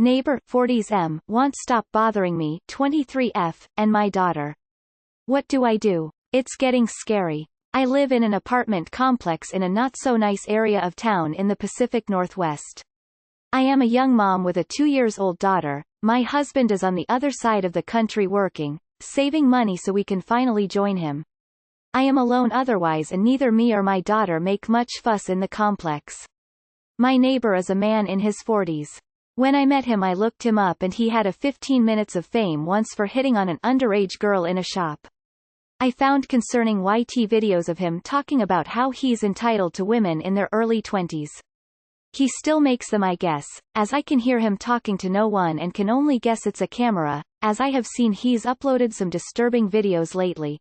Neighbor, 40s M, won't stop bothering me, 23F, and my daughter. What do I do? It's getting scary. I live in an apartment complex in a not-so-nice area of town in the Pacific Northwest. I am a young mom with a 2-year-old daughter. My husband is on the other side of the country working, saving money so we can finally join him. I am alone otherwise, and neither me or my daughter make much fuss in the complex. My neighbor is a man in his 40s. When I met him I looked him up and he had a 15 minutes of fame once for hitting on an underage girl in a shop. I found concerning YT videos of him talking about how he's entitled to women in their early 20s. He still makes them, I guess, as I can hear him talking to no one and can only guess it's a camera, as I have seen he's uploaded some disturbing videos lately.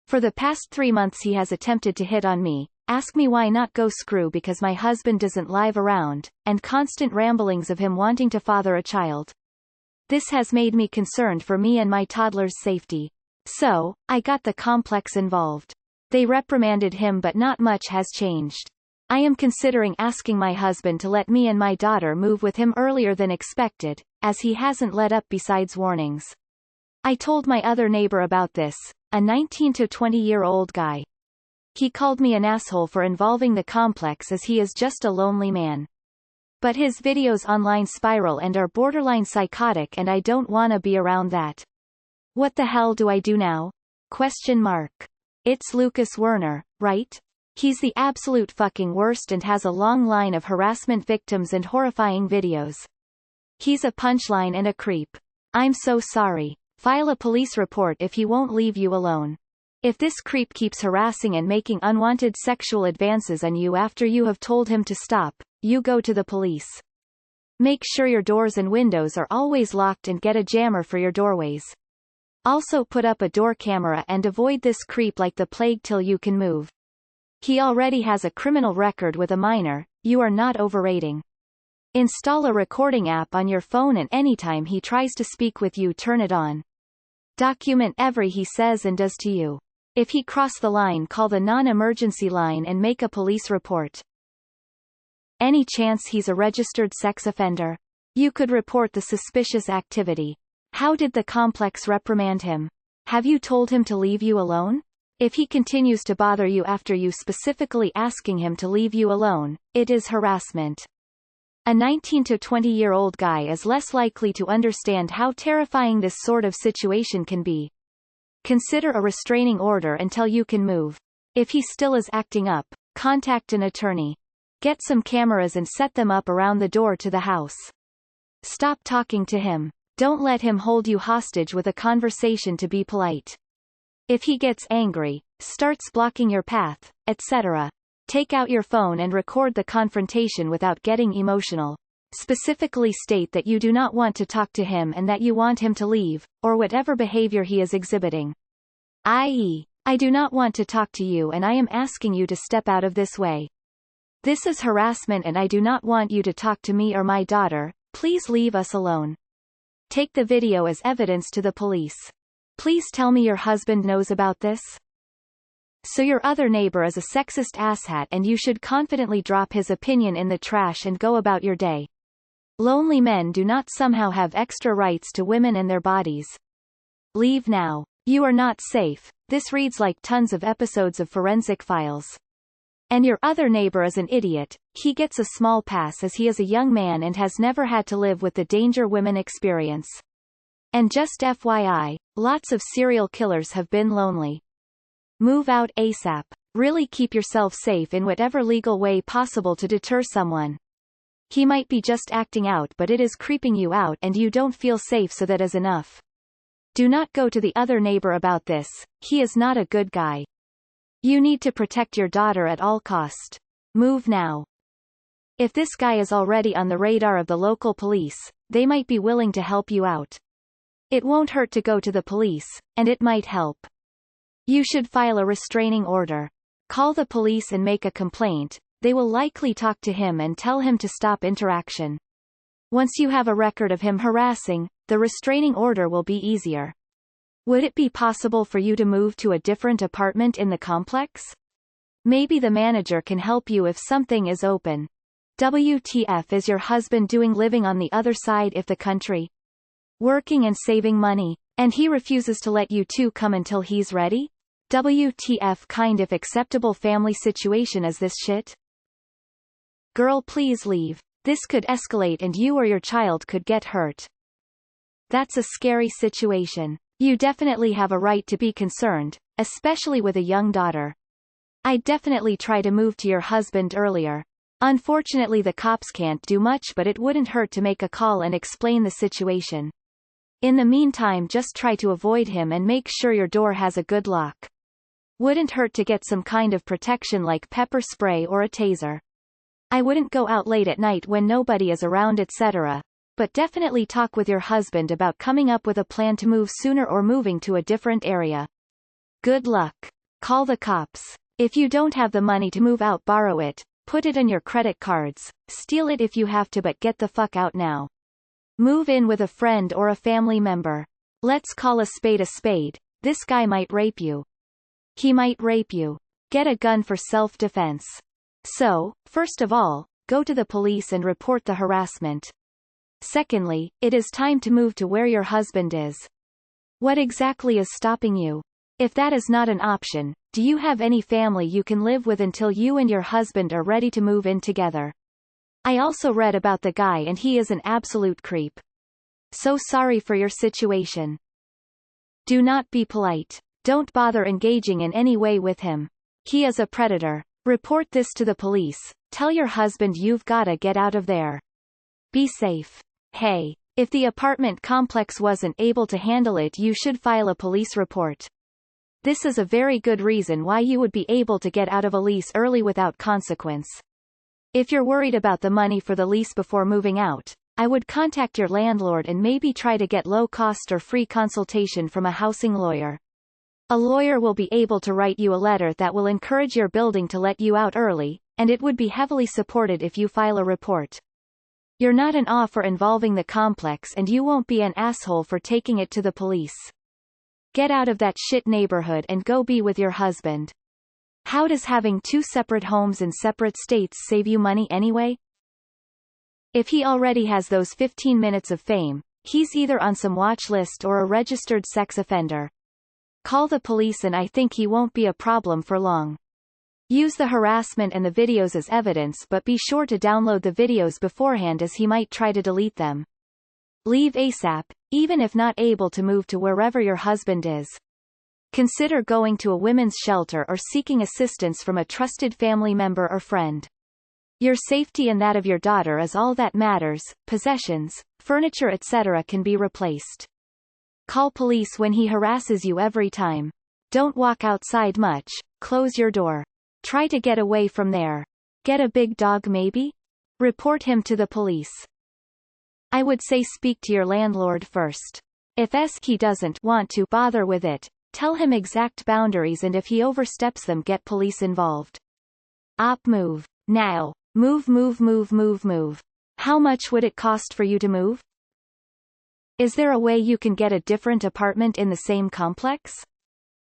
For the past 3 months he has attempted to hit on me, ask me why not go screw because my husband doesn't live around, and constant ramblings of him wanting to father a child. This has made me concerned for me and my toddler's safety. So, I got the complex involved. They reprimanded him but not much has changed. I am considering asking my husband to let me and my daughter move with him earlier than expected, as he hasn't let up besides warnings. I told my other neighbor about this, a 19 to 20-year-old guy. He called me an asshole for involving the complex as he is just a lonely man. But his videos online spiral and are borderline psychotic and I don't wanna be around that. What the hell do I do now? Question mark. It's Lucas Werner, right? He's the absolute fucking worst and has a long line of harassment victims and horrifying videos. He's a punchline and a creep. I'm so sorry. File a police report if he won't leave you alone. If this creep keeps harassing and making unwanted sexual advances on you after you have told him to stop, you go to the police. Make sure your doors and windows are always locked and get a jammer for your doorways. Also put up a door camera and avoid this creep like the plague till you can move. He already has a criminal record with a minor, you are not overrating. Install a recording app on your phone and anytime he tries to speak with you turn it on. Document every he says and does to you. If he cross the line call the non-emergency line and make a police report. Any chance he's a registered sex offender? You could report the suspicious activity. How did the complex reprimand him? Have you told him to leave you alone? If he continues to bother you after you specifically asking him to leave you alone, it is harassment. A 19 to 20-year-old guy is less likely to understand how terrifying this sort of situation can be. Consider a restraining order until you can move. If he still is acting up, contact an attorney. Get some cameras and set them up around the door to the house. Stop talking to him. Don't let him hold you hostage with a conversation to be polite. If he gets angry, starts blocking your path, etc., take out your phone and record the confrontation without getting emotional. Specifically state that you do not want to talk to him and that you want him to leave, or whatever behavior he is exhibiting. I.e., I do not want to talk to you and I am asking you to step out of this way. This is harassment and I do not want you to talk to me or my daughter, please leave us alone. Take the video as evidence to the police. Please tell me your husband knows about this? So your other neighbor is a sexist asshat and you should confidently drop his opinion in the trash and go about your day. Lonely men do not somehow have extra rights to women and their bodies. Leave now. You are not safe. This reads like tons of episodes of Forensic Files. And your other neighbor is an idiot. He gets a small pass as he is a young man and has never had to live with the danger women experience. And just FYI, lots of serial killers have been lonely. Move out ASAP. Really keep yourself safe in whatever legal way possible to deter someone. He might be just acting out but it is creeping you out and you don't feel safe, so that is enough. Do not go to the other neighbor about this, he is not a good guy. You need to protect your daughter at all cost. Move now. If this guy is already on the radar of the local police, they might be willing to help you out. It won't hurt to go to the police, and it might help. You should file a restraining order. Call the police and make a complaint. They will likely talk to him and tell him to stop interaction. Once you have a record of him harassing, the restraining order will be easier. Would it be possible for you to move to a different apartment in the complex? Maybe the manager can help you if something is open. WTF is your husband doing living on the other side of the country? Working and saving money, and he refuses to let you two come until he's ready? WTF kind of acceptable family situation is this shit? Girl, please leave. This could escalate and you or your child could get hurt. That's a scary situation. You definitely have a right to be concerned, especially with a young daughter. I'd definitely try to move to your husband earlier. Unfortunately the cops can't do much, but it wouldn't hurt to make a call and explain the situation. In the meantime, just try to avoid him and make sure your door has a good lock. Wouldn't hurt to get some kind of protection like pepper spray or a taser. I wouldn't go out late at night when nobody is around, etc. But definitely talk with your husband about coming up with a plan to move sooner or moving to a different area. Good luck. Call the cops. If you don't have the money to move out, borrow it, put it on your credit cards, steal it if you have to, but get the fuck out now. Move in with a friend or a family member. Let's call a spade a spade. This guy might rape you. He might rape you. Get a gun for self-defense. So, first of all, go to the police and report the harassment. Secondly, it is time to move to where your husband is. What exactly is stopping you? If that is not an option, do you have any family you can live with until you and your husband are ready to move in together? I also read about the guy and he is an absolute creep. So sorry for your situation. Do not be polite. Don't bother engaging in any way with him. He is a predator. Report this to the police. Tell your husband you've gotta get out of there. Be safe. Hey, if the apartment complex wasn't able to handle it, you should file a police report. This is a very good reason why you would be able to get out of a lease early without consequence. If you're worried about the money for the lease before moving out, I would contact your landlord and maybe try to get low-cost or free consultation from a housing lawyer. A lawyer will be able to write you a letter that will encourage your building to let you out early, and it would be heavily supported if you file a report. You're not an offer involving the complex and you won't be an asshole for taking it to the police. Get out of that shit neighborhood and go be with your husband. How does having two separate homes in separate states save you money anyway? If he already has those 15 minutes of fame, he's either on some watch list or a registered sex offender. Call the police and I think he won't be a problem for long. Use the harassment and the videos as evidence, but be sure to download the videos beforehand as he might try to delete them. Leave ASAP, even if not able to move to wherever your husband is. Consider going to a women's shelter or seeking assistance from a trusted family member or friend. Your safety and that of your daughter is all that matters. Possessions, furniture, etc. can be replaced. Call police when he harasses you every time. Don't walk outside much, close your door. Try to get away from there. Get a big dog maybe? Report him to the police. I would say speak to your landlord first. If he doesn't want to bother with it, tell him exact boundaries, and if he oversteps them, get police involved. Move. Now. Move. How much would it cost for you to move? Is there a way you can get a different apartment in the same complex?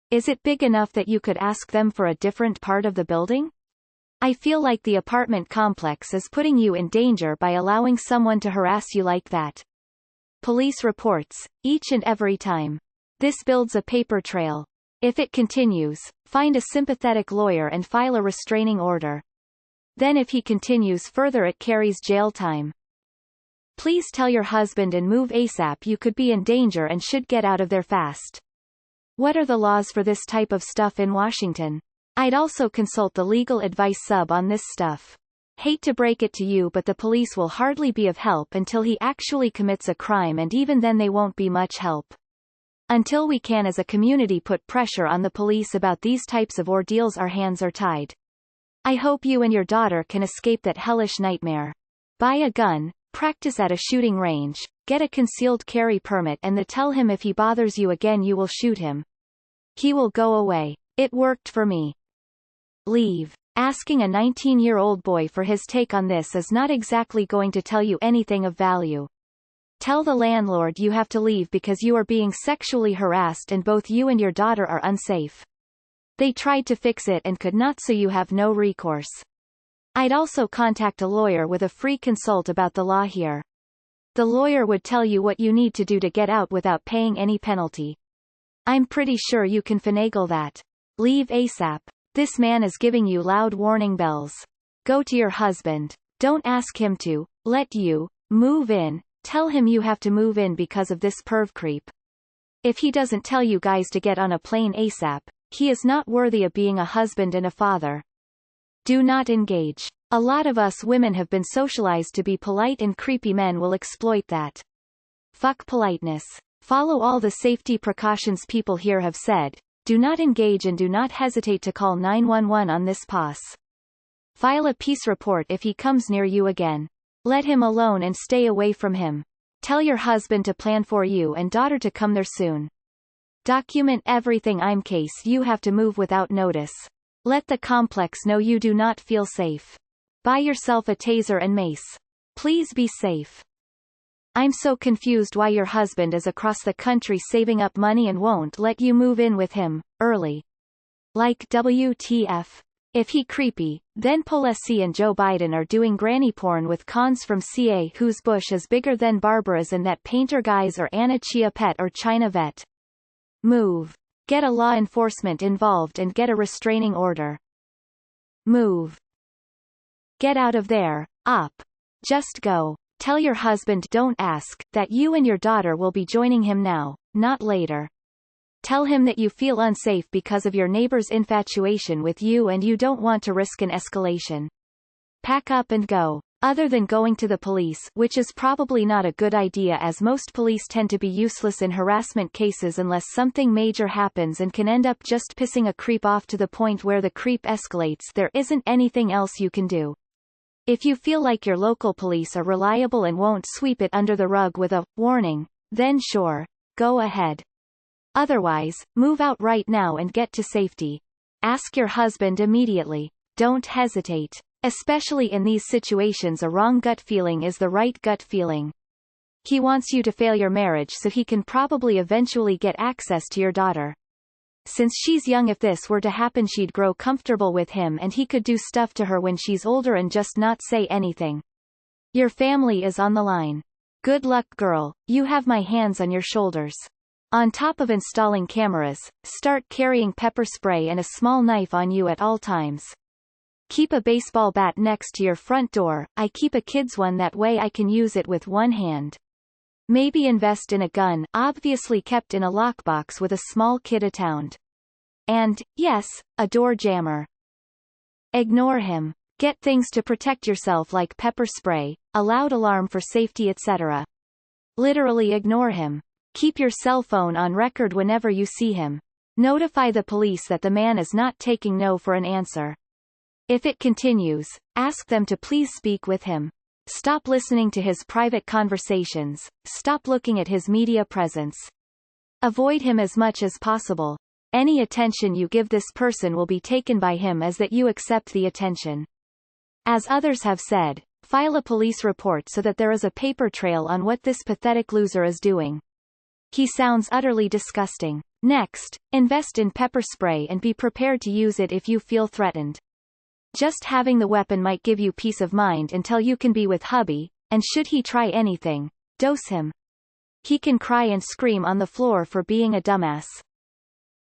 Is it big enough that you could ask them for a different part of the building? I feel like the apartment complex is putting you in danger by allowing someone to harass you like that. Police reports, each and every time. This builds a paper trail. If it continues, find a sympathetic lawyer and file a restraining order. Then if he continues further, it carries jail time. Please tell your husband and move ASAP. You could be in danger and should get out of there fast. What are the laws for this type of stuff in Washington? I'd also consult the legal advice sub on this stuff. Hate to break it to you, but the police will hardly be of help until he actually commits a crime, and even then they won't be much help. Until we can as a community put pressure on the police about these types of ordeals, our hands are tied. I hope you and your daughter can escape that hellish nightmare. Buy a gun, practice at a shooting range, get a concealed carry permit, and tell him if he bothers you again you will shoot him. He will go away. It worked for me. Leave. Asking a 19-year-old boy for his take on this is not exactly going to tell you anything of value. Tell the landlord you have to leave because you are being sexually harassed and both you and your daughter are unsafe. They tried to fix it and could not, so you have no recourse. I'd also contact a lawyer with a free consult about the law here. The lawyer would tell you what you need to do to get out without paying any penalty. I'm pretty sure you can finagle that. Leave ASAP. This man is giving you loud warning bells. Go to your husband. Don't ask him to let you move in. Tell him you have to move in because of this perv creep. If he doesn't tell you guys to get on a plane ASAP, he is not worthy of being a husband and a father. Do not engage. A lot of us women have been socialized to be polite, and creepy men will exploit that. Fuck politeness. Follow all the safety precautions people here have said. Do not engage and do not hesitate to call 911 on this pass. File a peace report if he comes near you again. Let him alone and stay away from him. Tell your husband to plan for you and daughter to come there soon. Document everything in case you have to move without notice. Let the complex know you do not feel safe. Buy yourself a taser and mace. Please be safe. I'm so confused why your husband is across the country saving up money and won't let you move in with him, early. Like WTF. If he creepy, then Pelosi and Joe Biden are doing granny porn with cons from CA whose bush is bigger than Barbara's and that painter guys or Anna Chia Pet or China Vet. Move. Get a law enforcement involved and get a restraining order. Move. Get out of there, op. Just go. Tell your husband don't ask that you and your daughter will be joining him now, not later. Tell him that you feel unsafe because of your neighbor's infatuation with you and you don't want to risk an escalation. Pack up and go. Other than going to the police, which is probably not a good idea as most police tend to be useless in harassment cases unless something major happens and can end up just pissing a creep off to the point where the creep escalates, there isn't anything else you can do. If you feel like your local police are reliable and won't sweep it under the rug with a warning, then sure, go ahead. Otherwise, move out right now and get to safety. Ask your husband immediately. Don't hesitate. Especially in these situations, a wrong gut feeling is the right gut feeling. He wants you to fail your marriage so he can probably eventually get access to your daughter. Since she's young, if this were to happen, she'd grow comfortable with him and he could do stuff to her when she's older and just not say anything. Your family is on the line. Good luck, girl. You have my hands on your shoulders. On top of installing cameras, start carrying pepper spray and a small knife on you at all times. Keep a baseball bat next to your front door. I keep a kid's one, that way I can use it with one hand. Maybe invest in a gun, obviously kept in a lockbox with a small kid attached. And, yes, a door jammer. Ignore him. Get things to protect yourself like pepper spray, a loud alarm for safety, etc. Literally ignore him. Keep your cell phone on record whenever you see him. Notify the police that the man is not taking no for an answer. If it continues, ask them to please speak with him. Stop listening to his private conversations. Stop looking at his media presence. Avoid him as much as possible. Any attention you give this person will be taken by him as that you accept the attention. As others have said, file a police report so that there is a paper trail on what this pathetic loser is doing. He sounds utterly disgusting. Next, invest in pepper spray and be prepared to use it if you feel threatened. Just having the weapon might give you peace of mind until you can be with hubby, and should he try anything, dose him. He can cry and scream on the floor for being a dumbass.